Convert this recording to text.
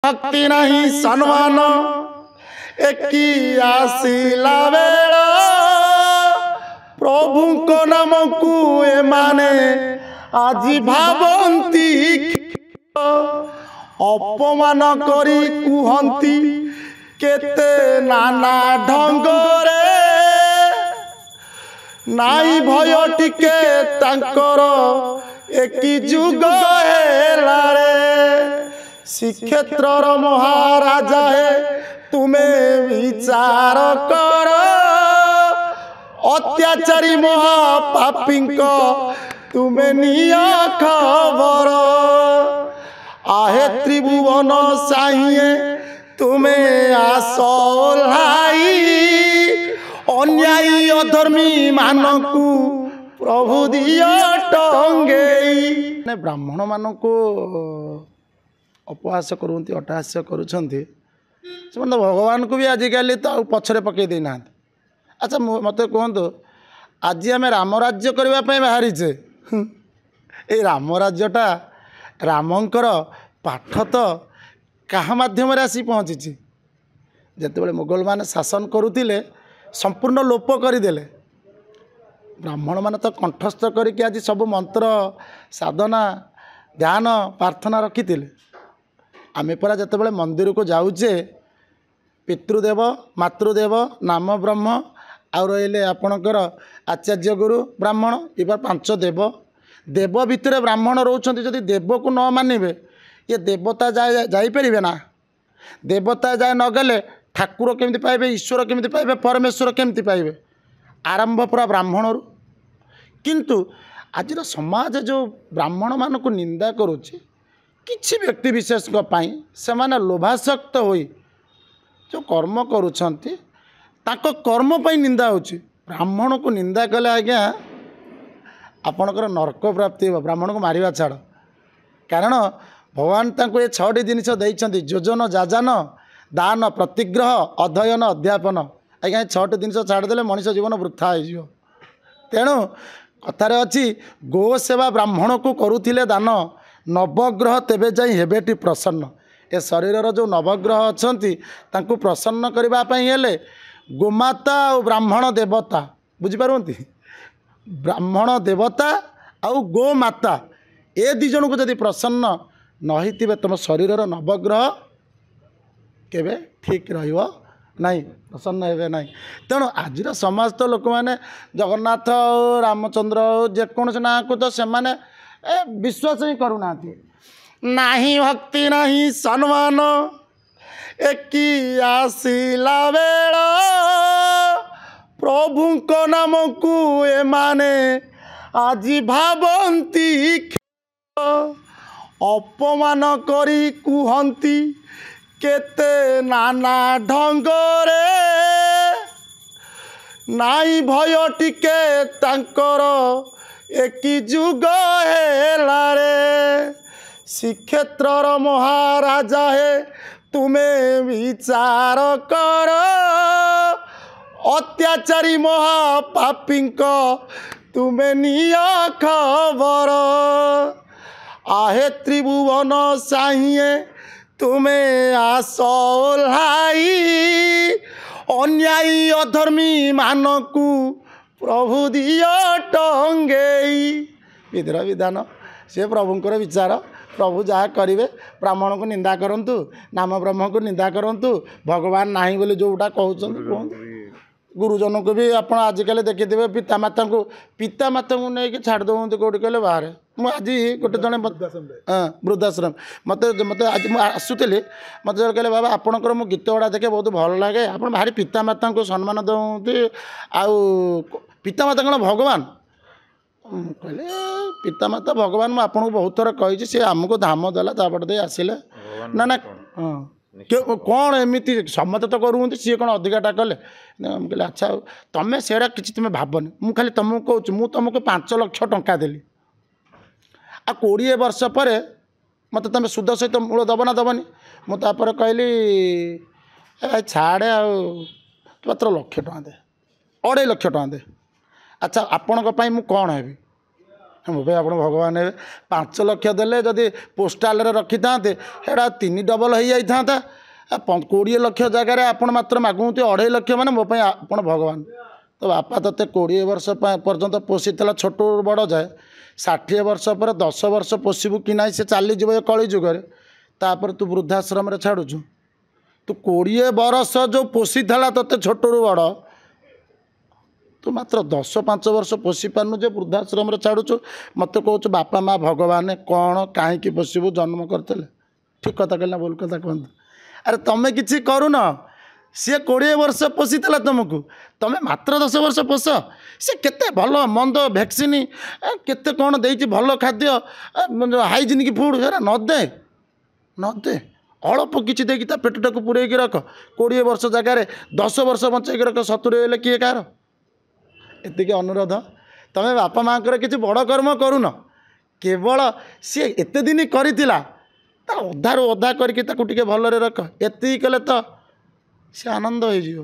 भक्ति नहीं सम्मान एकी आसिला बेला प्रभु को नाम को ए माने आज भावंती अपमान करी कुहंती केते नाना ढंगरे नाई भय टिके तांकर एकी जुग हेला रे श्रीक्षेत्र महाराजा है तुम्हें विचार कर अत्याचारी महापापी को तुम्हें निया खबर आहे त्रिभुवन साहिए तुम्हें आसोलाई अन्यायी अधर्मी मानकू प्रभु दिया टंगेई ब्राह्मण मानक अपहास करते अटहास्य करुँचे भगवान को भी आजिकल तो पछरे पकई देना। अच्छा मत कहतु आज आम राम राज्य करने बाहरीचे ये राम राज्यटा रामंकर पाठ तो क्या मध्यम आसी पहुँची जिते मुगल मान शासन करुले संपूर्ण लोप करदेले ब्राह्मण मान तो कंठस्थ करके आज सब मंत्र साधना ध्यान प्रार्थना रखी आम परा जिते मंदिर को जाऊे पितृदेव मातृदेव नाम ब्रह्म आ रही आपणकर आचार्य गुरु ब्राह्मण ये 5 देव देव भितर ब्राह्मण रोचंती जदि देव को न मानिबे ये देवता जाइपर ना देवता जाए न गले ठाकुर केमती पाइबे ईश्वर केमती पाइबे परमेश्वर केमती पाइबे आरंभ पूरा ब्राह्मण किंतु आज समाज जो ब्राह्मण मान को निंदा करुच्ची किसी व्यक्ति विशेष से माने लोभासक्त होई जो कर्म करुछंती ताको कर्म पई निंदा होची ब्राह्मण को निंदा कले आज्ञा आपणकर नरक प्राप्ति हो ब्राह्मण को मारिबा छाड़ कारण भगवान तांको ये 6टी जिनिस देइछंती योजन जाजान दान प्रतिग्रह अध्ययन अध्यापन आज्ञा 6टी जिनिस छाड़देले मनीष जीवन वृथा हो तेणु कथार अच्छी गो सेवा ब्राह्मण को करुथिले दान नवग्रह तेबे जाई हेबेटी प्रसन्न ए शरीर जो नवग्रह अच्छी तांको प्रसन्न करने हेले गोमाता और ब्राह्मण देवता बुझिपारती ब्राह्मण देवता आउ गोमाता ए दी जन को जदि प्रसन्न नहींथिबे तुम शरीर नवग्रह केबे ठीक रहिबो नहीं प्रसन्न हेबे नहीं तेणु आज समाज तो लोक मैंने जगन्नाथ रामचंद्र जेकोसी ना को तो से विश्वास ही करूना नहीं भक्ति नहीं सम्मान एकी आसिला बेला प्रभु को नाम को ए माने आज भावंती अपमान करी कुहंती केते नाना ढंगरे नाई भय टिके तांकर एकी जुग हेला रे श्रीक्षेत्र महाराजा है तुम्हें विचार कर अत्याचारी महापापी को तुम्हें निया खबर आहे त्रिभुवन साहिए तुम्हें आसोलाई अन्यायी अधर्मी मानकू प्रभु दिया टंगेई विधिर विधान से प्रभुंकर विचार प्रभु जहाँ करेंगे ब्राह्मण को निंदा करंतु नाम ब्रह्म को निंदा करंतु भगवान नहीं बोले जोटा कहते गुरुजन को भी आप आजिकल देखिथे पितामाता को नहीं छाड़ दौंत कौटी कहले बाहर मुझे आज गोटे जन वृद्धाश्रम मत मत आज आसुली मत कहले बाबा आपणकर मो गीत गुड़ा देखे बहुत भल लगे आप भारी पितामाता को सम्मान दौंती आउ पितामाता कौन भगवान कहले पितामाता भगवान मुझे आपको बहुत थर कही सी आमको धाम देला तापट दे आसिले ना ना हाँ कौन एमती समत तो करूँ सी कौन अधिकाटा कले कहले अच्छा तुम्हें सेड़ा कि तुम्हें भावनी मुझे खाली तुमको कहूँ मुझे तुमको 5 लाख टंका देली आ 20 वर्ष पर मत तुम सुध सहित मूल दब ना दबनी मुझे कहली भाई छाड़े आत्र 1 लाख टଙ୍କା दे 2.5 लाख टଙ୍କା दे अच्छा आपण मुझे कौन हेबी ମୋ ପାଇଁ ଆପଣ ଭଗବାନ ହେବେ। 5 ଲକ୍ଷ ଦେଲେ ଯଦି ପୋଷ୍ଟାଲରେ ରଖିଥାନ୍ତେ ସେଇଟା 3 ଡବଲ ହେଇଯାଇଥାନ୍ତା। 20 ଲକ୍ଷ ଜାଗାରେ ଆପଣ ମାତ୍ର ମାଗୁଛନ୍ତି 2.5 ଲକ୍ଷ, ମାନେ ମୋ ପାଇଁ ଆପଣ ଭଗବାନ। ତ ବାପା ତୋତେ 20 ବର୍ଷ ପର୍ଯ୍ୟନ୍ତ ପୋଷିଥିଲା ଛୋଟ ବଡ଼ ଯାଏ, 60 ବର୍ଷ ପରେ 10 ବର୍ଷ ପୋଷିବୁ କି ନାହିଁ ସେ ଚାଲିଯିବ ଏ କଳି ଯୁଗରେ। ତାପରେ ତୁ ବୃଦ୍ଧାଶ୍ରମରେ ଛାଡ଼ୁଛୁ। ତୁ 20 ବର୍ଷ ଯେଉଁ ପୋଷିଥିଲା ତୋତେ ଛୋଟରୁ ବଡ଼, ତୁ ମାତ୍ର 10-5 ବର୍ଷ ପୋଷି ପାରୁନୁ ଯେ ବୃଦ୍ଧାଶ୍ରମରେ ଛାଡ଼ୁଛୁ। ମୋତେ କହୁଛୁ ବାପା ମା ଭଗବାନ। କ'ଣ କାହିଁକି ପୋଷିବୁ? ଜନ୍ମ କରିଥିଲେ। ଠିକ୍ କଥା କହିଲେ ନା ଭୁଲ କଥା କୁହନ୍ତୁ? ଆରେ ତମେ କିଛି କରୁନ, ସିଏ 20 ବର୍ଷ ପୋଷିଥିଲା ତୁମକୁ, ତମେ ମାତ୍ର 10 ବର୍ଷ ପୋଷ। ସେ କେତେ ଭଲ ମନ୍ଦ ଭ୍ୟାକ୍ସିନ୍ କେତେ କ'ଣ ଦେଇଛି, ଭଲ ଖାଦ୍ୟ ହାଇଜିନିକ୍ ଫୁଡ଼୍ ସେରା ନଦେ ଅଳ୍ପ କିଛି ଦେଇକି ତା ପେଟଟାକୁ ପୁରେଇକି ରଖ। 20 ବର୍ଷ ଜାଗାରେ 10 ବର୍ଷ ବଞ୍ଚେଇକି ରଖ। 70 ହେଲେ କିଏ କାହାର? ଏତିକି ଅନୁରୋଧ। ତମେ ବାପା ମାଆଙ୍କର କିଛି ବଡ଼ କର୍ମ କରୁନ, କେବଳ ସିଏ ଏତେ ଦିନ କରିଥିଲା ତା ଅଧାରୁ ଅଧା କରିକି ତାକୁ ଟିକେ ଭଲରେ ରଖ। ଏତିକି କଲେ ତ ସେ ଆନନ୍ଦ ହେଇଯିବ।